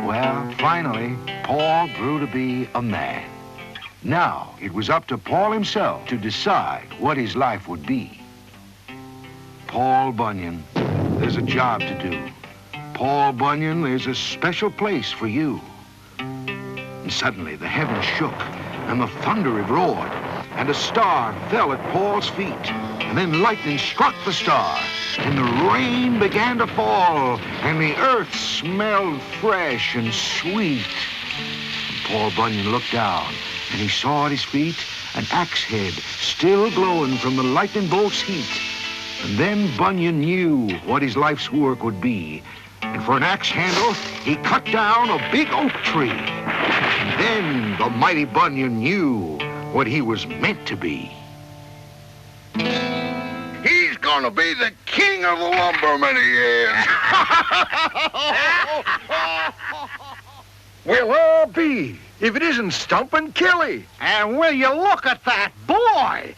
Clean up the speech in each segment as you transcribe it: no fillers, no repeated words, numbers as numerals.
Well, finally, Paul grew to be a man. Now, it was up to Paul himself to decide what his life would be. Paul Bunyan, there's a job to do. Paul Bunyan, there's a special place for you. And suddenly, the heavens shook, and the thunder it roared, and a star fell at Paul's feet. And then lightning struck the star, and the rain began to fall, and the earth smelled fresh and sweet. And Paul Bunyan looked down, and he saw at his feet an axe head still glowing from the lightning bolt's heat. And then Bunyan knew what his life's work would be. And for an axe handle, he cut down a big oak tree. And then the mighty Bunyan knew what he was meant to be. He's gonna be the king of the lumbermen, he is. Well, I'll be, if it isn't Stumpin' Killy. And will you look at that boy?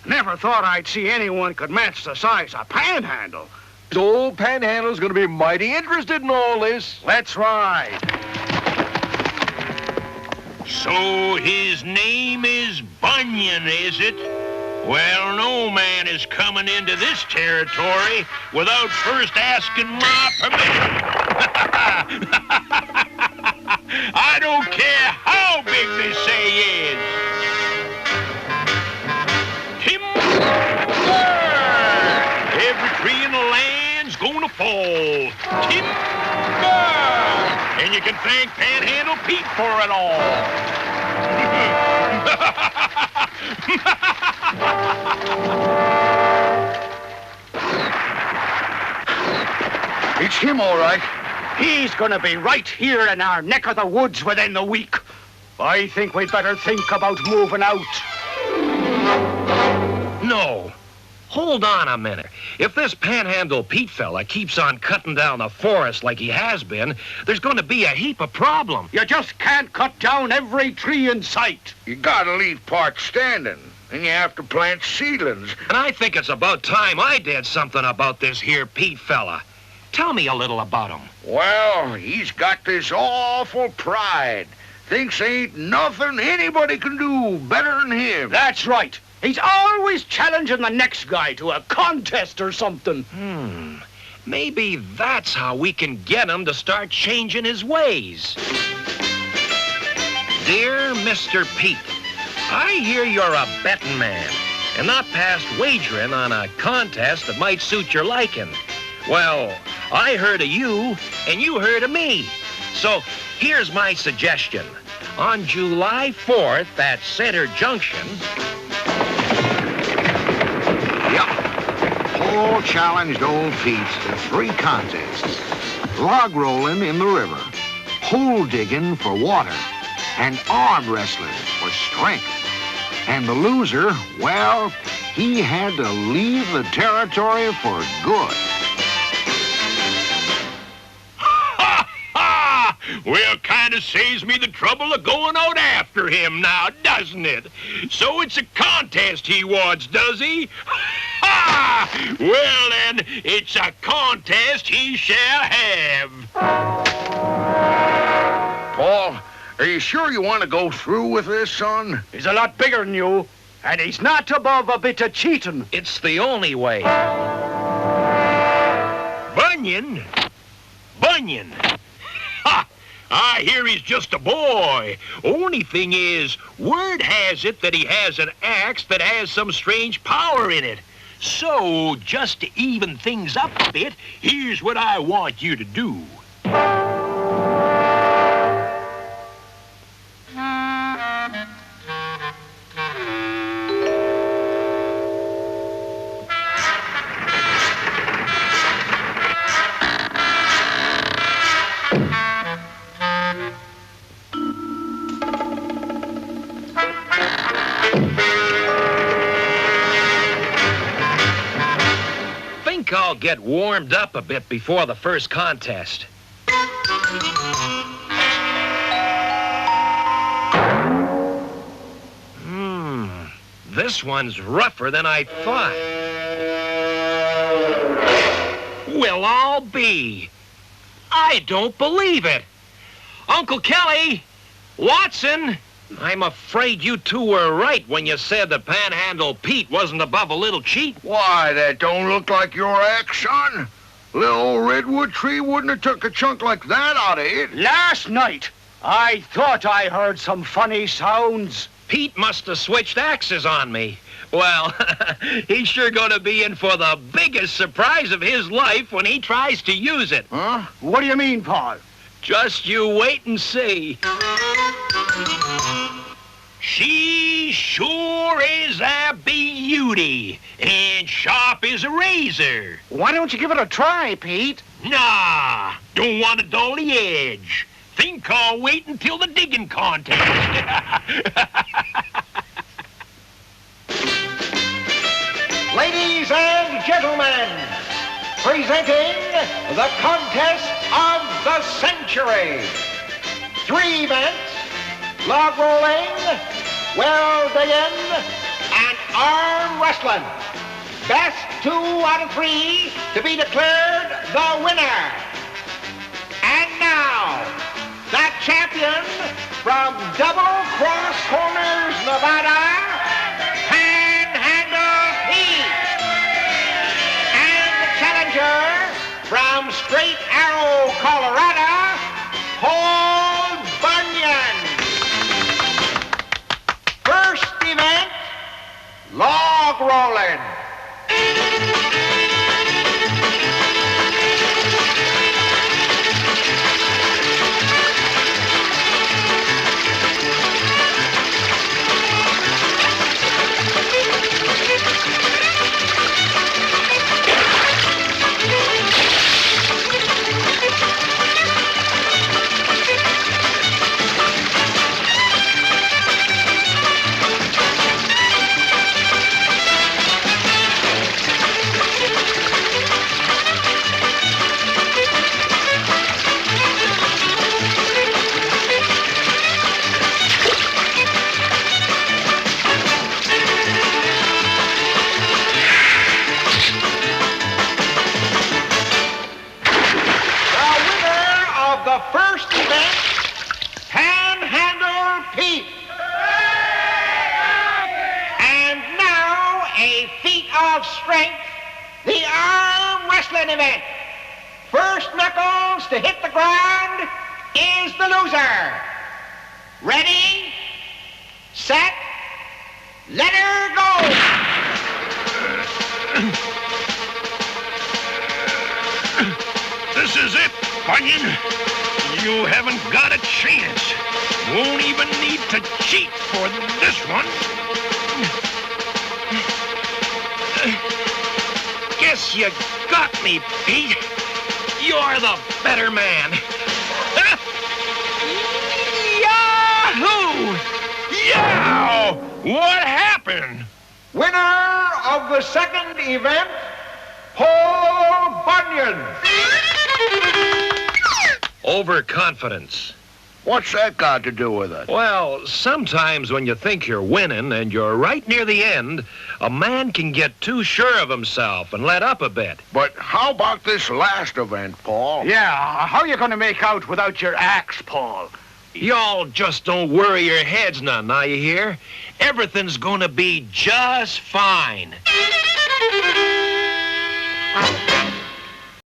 Never thought I'd see anyone could match the size of Panhandle. This old Panhandle's gonna be mighty interested in all this. Let's ride. So his name is Bunyan, is it? Well, no man is coming into this territory without first asking my permission. I don't care how big they say he is. Timber! Every tree in the land's gonna fall. Timber! And you can thank Panhandle Pete for it all. It's him, all right. He's gonna be right here in our neck of the woods within the week. I think we'd better think about moving out. No. Hold on a minute. If this Panhandle Pete fella keeps on cutting down the forest like he has been, there's going to be a heap of problem. You just can't cut down every tree in sight. You gotta leave parts standing, and you have to plant seedlings. And I think it's about time I did something about this here Pete fella. Tell me a little about him. Well, he's got this awful pride. Thinks ain't nothing anybody can do better than him. That's right. He's always challenging the next guy to a contest or something. Maybe that's how we can get him to start changing his ways. Dear Mr. Pete, I hear you're a betting man and not past wagering on a contest that might suit your liking. Well, I heard of you, and you heard of me. So here's my suggestion. On July 4th at Center Junction... Paul challenged old Pete to 3 contests. Log rolling in the river, hole digging for water, and arm wrestling for strength. And the loser, well, he had to leave the territory for good. Well, kind of saves me the trouble of going out after him now, doesn't it? So it's a contest he wants, does he? Ha! Well, then, it's a contest he shall have. Paul, are you sure you want to go through with this, son? He's a lot bigger than you, and he's not above a bit of cheating. It's the only way. Bunyan? Bunyan? Ha! I hear he's just a boy. Only thing is, word has it that he has an axe that has some strange power in it. So, just to even things up a bit, here's what I want you to do. I'll get warmed up a bit before the first contest. This one's rougher than I thought. Well, I'll be. I don't believe it. Uncle Kelly! Watson! I'm afraid you two were right when you said that Panhandle Pete wasn't above a little cheat. Why, that don't look like your axe, son. Little old redwood tree wouldn't have took a chunk like that out of it. Last night, I thought I heard some funny sounds. Pete must have switched axes on me. Well, he's sure going to be in for the biggest surprise of his life when he tries to use it. Huh? What do you mean, Paul? Just you wait and see. She sure is a beauty, and sharp as a razor. Why don't you give it a try, Pete? Nah, don't want to dull the edge. Think I'll wait until the digging contest. Ladies and gentlemen, presenting the contest of the century. 3 events: log rolling, well digging, and arm wrestling. Best 2 out of 3 to be declared the winner. And now, the champion from Double Cross Corners, Nevada, Panhandle Pete. And the challenger from Straight Arrow, Colorado, Paul Bunyan. First event, log rolling. First event, Panhandle Pete. And now a feat of strength, the arm wrestling event. First knuckles to hit the ground is the loser. Ready, set, let her go. This is it, Bunyan. You haven't got a chance. Won't even need to cheat for this one. Guess you got me, Pete. You're the better man. Yahoo! Yow! What happened? Winner of the second event, Paul Bunyan. Overconfidence. What's that got to do with it? Well, sometimes when you think you're winning and you're right near the end, a man can get too sure of himself and let up a bit. But how about this last event, Paul? Yeah, how are you going to make out without your axe, Paul? Y'all just don't worry your heads none, now you hear? Everything's gonna be just fine.